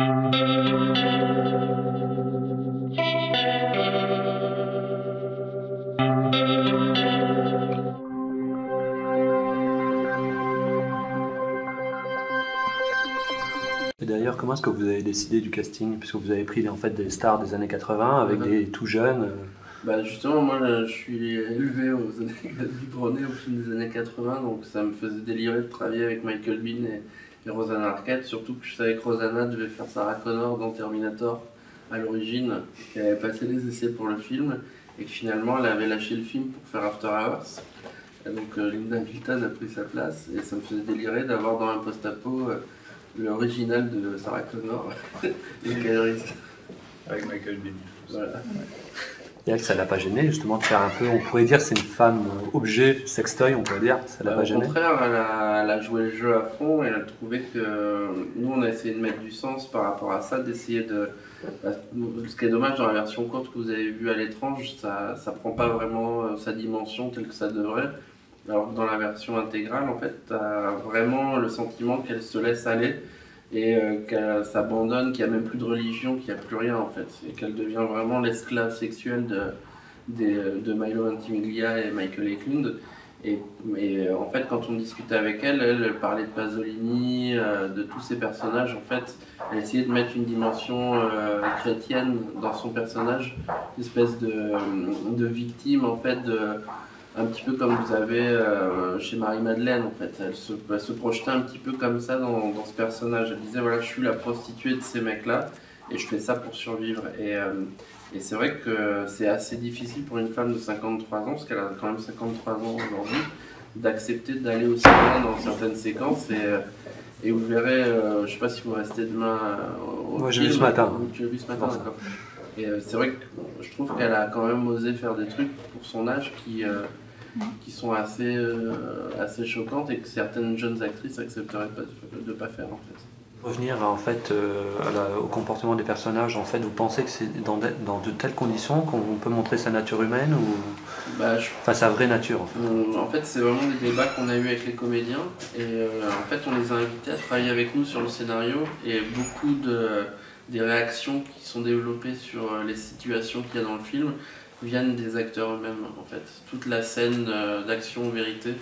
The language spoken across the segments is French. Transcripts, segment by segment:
Et d'ailleurs, comment est-ce que vous avez décidé du casting? Puisque vous avez pris en fait des stars des années 80 avec des tout jeunes. Bah justement, moi je suis élevé aux années biberonné au film des années 80, donc ça me faisait délirer de travailler avec Michael Biehn et Rosanna Arquette, surtout que je savais que Rosanna devait faire Sarah Connor dans Terminator à l'origine, qu'elle avait passé les essais pour le film, et que finalement elle avait lâché le film pour faire After Hours. Et donc Linda Hamilton a pris sa place, et ça me faisait délirer d'avoir dans un post-apo l'original de Sarah Connor et Kyle Reese. Avec Michael Biehn. Voilà. Et elle, ça l'a pas gêné justement de faire un peu, on pourrait dire c'est une femme objet, sextoy, on pourrait dire, ça l'a pas Au gêné? contraire, elle a joué le jeu à fond et elle a trouvé que nous on a essayé de mettre du sens par rapport à ça, d'essayer de. Ce qui est dommage dans la version courte que vous avez vue à l'étrange, ça prend pas vraiment sa dimension telle que ça devrait. Alors que dans la version intégrale, en fait, tu as vraiment le sentiment qu'elle se laisse aller et qu'elle s'abandonne, qu'il n'y a même plus de religion, qu'il n'y a plus rien en fait, et qu'elle devient vraiment l'esclave sexuelle de Milo Ventimiglia et Michael Eklund. Et en fait, quand on discutait avec elle, elle parlait de Pasolini, de tous ces personnages. En fait, elle essayait de mettre une dimension chrétienne dans son personnage, une espèce de victime en fait, un petit peu comme vous avez chez Marie-Madeleine en fait. Elle se projetait un petit peu comme ça dans ce personnage. Elle disait voilà, je suis la prostituée de ces mecs-là et je fais ça pour survivre. Et c'est vrai que c'est assez difficile pour une femme de 53 ans, parce qu'elle a quand même 53 ans aujourd'hui, d'accepter d'aller aussi loin dans certaines séquences. Et vous verrez, je ne sais pas si vous restez demain au Moi j'ai film. vu ce matin. Tu l'as vu ce matin, d'accord. Et c'est vrai que je trouve qu'elle a quand même osé faire des trucs pour son âge qui sont assez choquantes et que certaines jeunes actrices accepteraient pas de pas faire en fait. Revenir en fait au comportement des personnages, en fait, vous pensez que c'est dans de telles conditions qu'on peut montrer sa nature humaine ou enfin sa vraie nature en fait c'est vraiment des débats qu'on a eu avec les comédiens et en fait on les a invités à travailler avec nous sur le scénario et beaucoup des réactions qui sont développées sur les situations qu'il y a dans le film viennent des acteurs eux-mêmes en fait. Toute la scène d'action vérité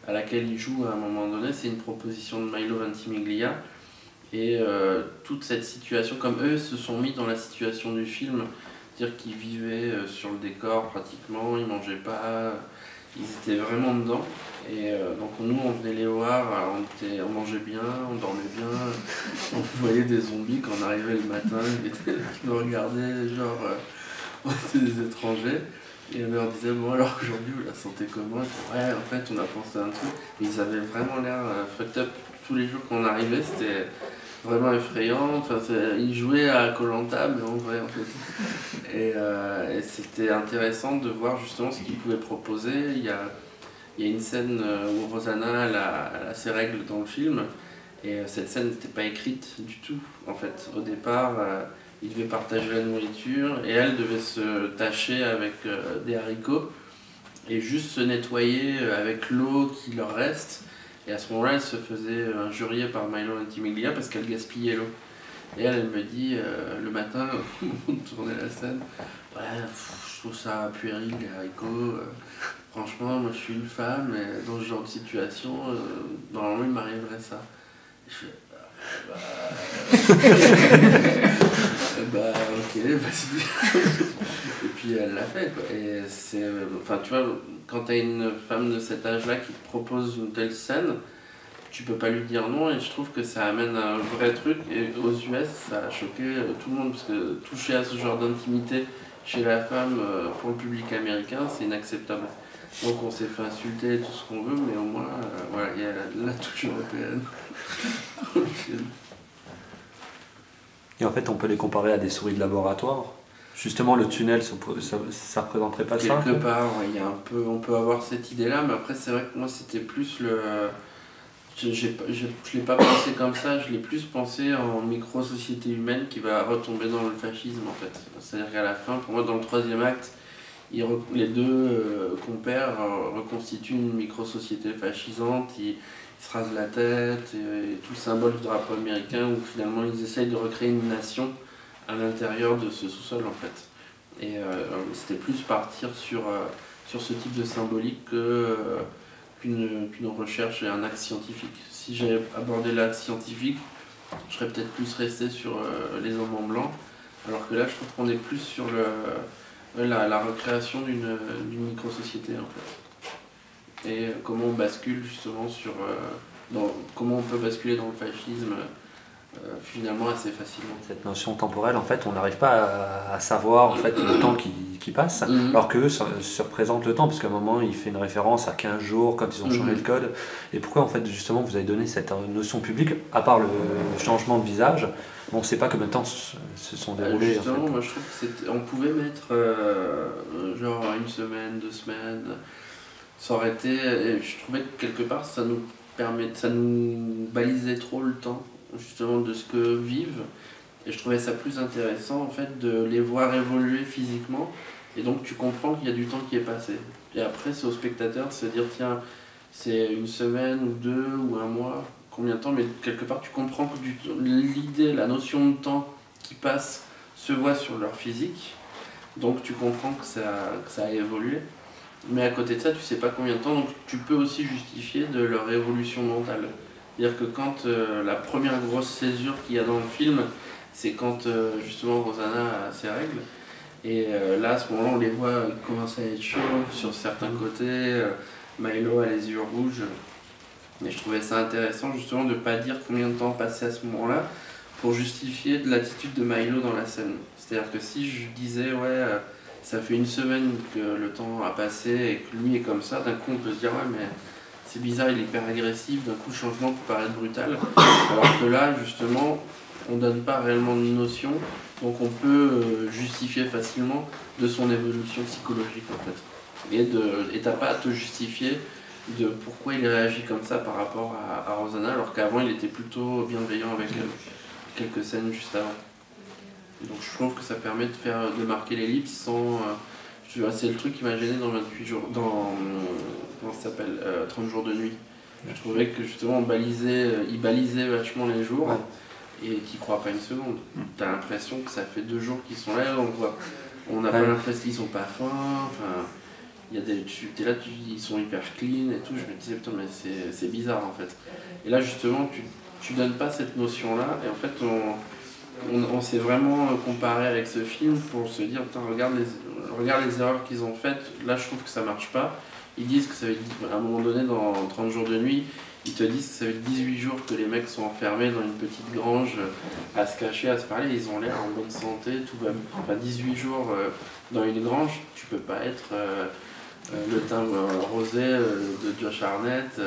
à laquelle ils jouent à un moment donné, c'est une proposition de Milo Ventimiglia. Et toute cette situation, comme eux se sont mis dans la situation du film, c'est-à-dire qu'ils vivaient sur le décor pratiquement, ils mangeaient pas, ils étaient vraiment dedans. Et donc nous on venait les voir, on mangeait bien, on dormait bien, on voyait des zombies quand on arrivait le matin, qui nous regardaient genre on était des étrangers. Et on leur disait bon alors aujourd'hui vous la sentez comment? Ouais en fait on a pensé à un truc. Et ils avaient vraiment l'air fucked up tous les jours qu'on arrivait, c'était vraiment effrayant. Enfin, ils jouaient à Koh-Lanta mais en vrai en fait. Et c'était intéressant de voir justement ce qu'ils pouvaient proposer. Il y a une scène où Rosanna elle a ses règles dans le film et cette scène n'était pas écrite du tout en fait. Au départ ils devaient partager la nourriture et elle devait se tâcher avec des haricots et juste se nettoyer avec l'eau qui leur reste. Et à ce moment-là, elle se faisait injurier par Milo Ventimiglia parce qu'elle gaspillait l'eau. Et elle me dit le matin, on tournait la scène, ouais, je trouve ça puéril les haricots. Franchement, moi je suis une femme et dans ce genre de situation, normalement il m'arriverait ça. Et je fais bah ok, vas-y. Et puis elle l'a fait quoi. Et c'est. Enfin tu vois, quand t'as une femme de cet âge-là qui te propose une telle scène, tu peux pas lui dire non et je trouve que ça amène un vrai truc et aux US ça a choqué tout le monde parce que toucher à ce genre d'intimité chez la femme pour le public américain c'est inacceptable. Donc on s'est fait insulter tout ce qu'on veut mais au moins voilà, il y a la touche européenne. Et en fait, on peut les comparer à des souris de laboratoire. Justement, le tunnel, ça représenterait pas ça? Quelque part, ouais, il y a un peu, on peut avoir cette idée-là, mais après, c'est vrai que moi, c'était plus le. Je l'ai pas pensé comme ça, je l'ai plus pensé en micro-société humaine qui va retomber dans le fascisme, en fait. C'est-à-dire qu'à la fin, pour moi, dans le troisième acte, les deux compères reconstituent une micro-société fascisante. Ils se rase la tête, et tout le symbole du drapeau américain, où finalement ils essayent de recréer une nation à l'intérieur de ce sous-sol en fait. Et c'était plus partir sur ce type de symbolique qu'une recherche et un axe scientifique. Si j'avais abordé l'axe scientifique, je serais peut-être plus resté sur les hommes en blanc, alors que là je trouve qu'on est plus sur la recréation d'une micro-société en fait. Et comment on bascule justement comment on peut basculer dans le fascisme finalement assez facilement. Cette notion temporelle, en fait, on n'arrive pas à savoir en fait, le temps qui passe, alors qu'eux se représentent le temps, parce qu'à un moment, il fait une référence à 15 jours quand ils ont changé le code. Et pourquoi, en fait, justement, vous avez donné cette notion publique, à part le changement de visage, on ne sait pas combien de temps se sont déroulés. Justement, en fait. Moi je trouve qu'on pouvait mettre genre 1 semaine, 2 semaines, ça aurait été, et je trouvais que quelque part ça nous balisait trop le temps justement de ce que vivent, et je trouvais ça plus intéressant en fait de les voir évoluer physiquement, et donc tu comprends qu'il y a du temps qui est passé, et après c'est au spectateur de se dire tiens c'est 1 semaine ou 2 ou 1 mois, combien de temps, mais quelque part tu comprends que l'idée, la notion de temps qui passe se voit sur leur physique, donc tu comprends que ça a évolué. Mais à côté de ça, tu sais pas combien de temps, donc tu peux aussi justifier de leur évolution mentale. C'est-à-dire que quand la première grosse césure qu'il y a dans le film, c'est quand justement Rosanna a ses règles. Et là, à ce moment-là, on les voit commencer à être chauds sur certains côtés. Milo a les yeux rouges. Et je trouvais ça intéressant justement de ne pas dire combien de temps passé à ce moment-là pour justifier de l'attitude de Milo dans la scène. C'est-à-dire que si je disais, ouais, ça fait 1 semaine que le temps a passé et que lui est comme ça, d'un coup on peut se dire, ouais, mais c'est bizarre, il est hyper agressif, d'un coup le changement peut paraître brutal. Alors que là, justement, on donne pas réellement de notion, donc on peut justifier facilement de son évolution psychologique en fait. Et t'as pas à te justifier de pourquoi il réagit comme ça par rapport à Rosanna, alors qu'avant il était plutôt bienveillant avec quelques scènes juste avant. Donc je trouve que ça permet de marquer l'ellipse sans... c'est le truc qui m'a gêné dans 28 jours, comment ça s'appelle, 30 jours de nuit. Je trouvais que justement il balisait vachement les jours, et qu'il croit pas 1 seconde. T'as l'impression que ça fait 2 jours qu'ils sont là, on n'a pas l'impression qu'ils sont pas fins, enfin... t'es là, ils sont hyper clean et tout, je me disais putain mais c'est bizarre en fait. Et là justement tu donnes pas cette notion là, et en fait on s'est vraiment comparé avec ce film pour se dire putain regarde les erreurs qu'ils ont faites, là je trouve que ça marche pas. Ils disent que ça va être, à un moment donné dans 30 jours de nuit, ils te disent que ça va être 18 jours que les mecs sont enfermés dans une petite grange à se cacher, à se parler, ils ont l'air en bonne santé, tout va bien. Enfin 18 jours dans une grange, tu peux pas être le teint rosé de Josh Hartnett,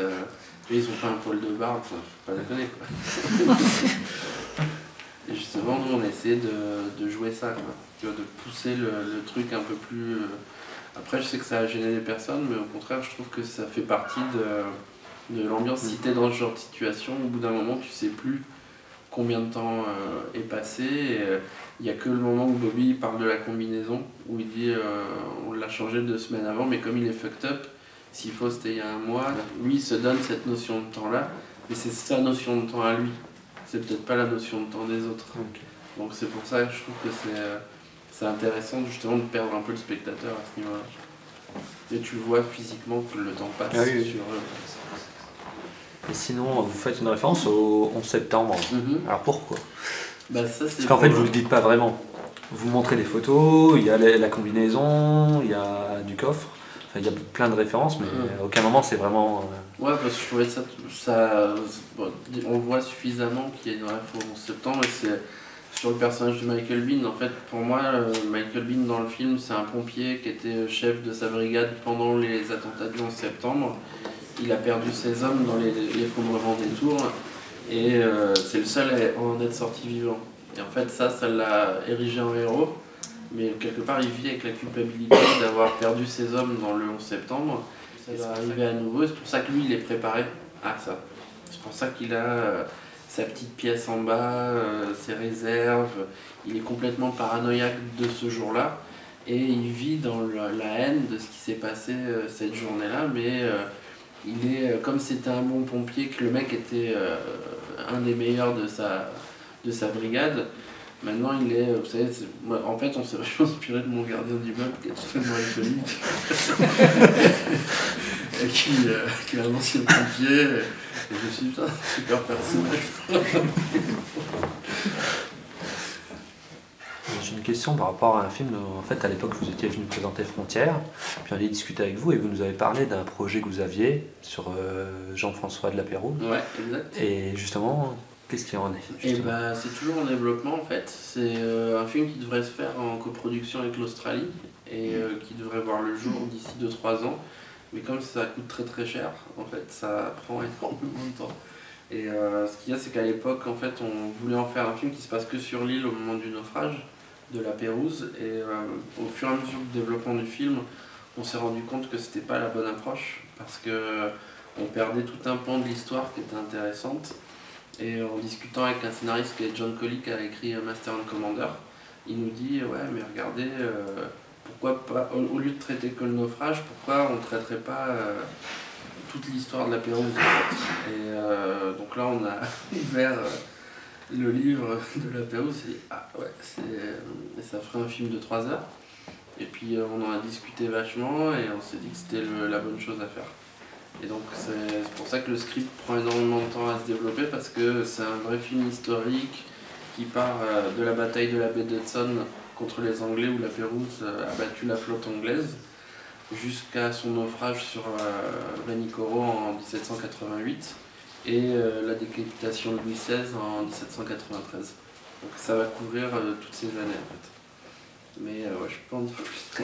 ils ont pas un poil de barbe, enfin, faut pas déconner quoi. Et justement, nous on essayait de jouer ça, quoi. Tu vois, de pousser le truc un peu plus. Après, je sais que ça a gêné des personnes, mais au contraire, je trouve que ça fait partie de l'ambiance. Si t'es dans ce genre de situation, au bout d'un moment, tu sais plus combien de temps est passé. Il n'y a que le moment où Bobby parle de la combinaison, où il dit on l'a changé 2 semaines avant, mais comme il est fucked up, s'il faut c'était il y a 1 mois, lui il se donne cette notion de temps là, mais c'est sa notion de temps à lui, c'est peut-être pas la notion de temps des autres. Okay. Donc c'est pour ça que je trouve que c'est intéressant justement de perdre un peu le spectateur à ce niveau-là. Et tu vois physiquement que le temps passe sur eux. Et sinon, vous faites une référence au 11 septembre. Alors pourquoi ? Ça, parce qu'en fait, vous ne le dites pas vraiment. Vous montrez des photos, il y a la combinaison, il y a du coffre, enfin, il y a plein de références, mais à aucun moment c'est vraiment... Ouais, parce que je trouvais ça bon, on voit suffisamment qu'il y a une référence au 11 septembre, et c'est sur le personnage de Michael Biehn. En fait, pour moi, Michael Biehn dans le film, c'est un pompier qui était chef de sa brigade pendant les attentats du 11 septembre. Il a perdu ses hommes dans l'effondrement des tours, et c'est le seul à en être sorti vivant. Et en fait, ça l'a érigé en héros, mais quelque part, il vit avec la culpabilité d'avoir perdu ses hommes dans le 11 septembre. Ça va arriver à nouveau, c'est pour ça que lui, il est préparé à ça. C'est pour ça qu'il a sa petite pièce en bas, ses réserves, il est complètement paranoïaque de ce jour-là, et il vit dans la haine de ce qui s'est passé cette journée-là, mais il est comme c'était un bon pompier, que le mec était un des meilleurs de sa brigade. Maintenant, il est, vous savez, en fait, on s'est vachement inspiré de Mon gardien d'immeuble, qui est totalement alcoolique, et qui est un ancien pompier. Et je me suis dit, putain, super personnage. J'ai une question par rapport à un film. En fait, à l'époque, vous étiez venu présenter Frontières, puis on allait discuter avec vous et vous nous avez parlé d'un projet que vous aviez sur Jean-François de la Pérouse. Ouais, exact. Et justement, qu'est-ce qu'il en est? Et bah, c'est toujours en développement en fait. C'est un film qui devrait se faire en coproduction avec l'Australie et qui devrait voir le jour d'ici 2-3 ans. Mais comme ça coûte très très cher, en fait, ça prend énormément de temps. Et ce qu'il y a, c'est qu'à l'époque, en fait, on voulait en faire un film qui se passe que sur l'île au moment du naufrage de la Pérouse. Et au fur et à mesure du développement du film, on s'est rendu compte que c'était pas la bonne approche parce que on perdait tout un pan de l'histoire qui était intéressante. Et en discutant avec un scénariste qui est John Colley, qui a écrit Master and Commander, il nous dit ouais mais regardez, pourquoi pas, au lieu de traiter que le naufrage, pourquoi on ne traiterait pas toute l'histoire de la Pérouse en fait. Et donc là on a ouvert le livre de la Pérouse et ah ouais ça ferait un film de 3 heures. Et puis on en a discuté vachement et on s'est dit que c'était la bonne chose à faire. Et donc c'est pour ça que le script prend énormément de temps à se développer parce que c'est un vrai film historique qui part de la bataille de la baie d'Hudson contre les Anglais où la Pérouse a battu la flotte anglaise jusqu'à son naufrage sur Vanikoro en 1788 et la décapitation de Louis XVI en 1793. Donc ça va couvrir toutes ces années en fait. Mais ouais, je peux en dire plus.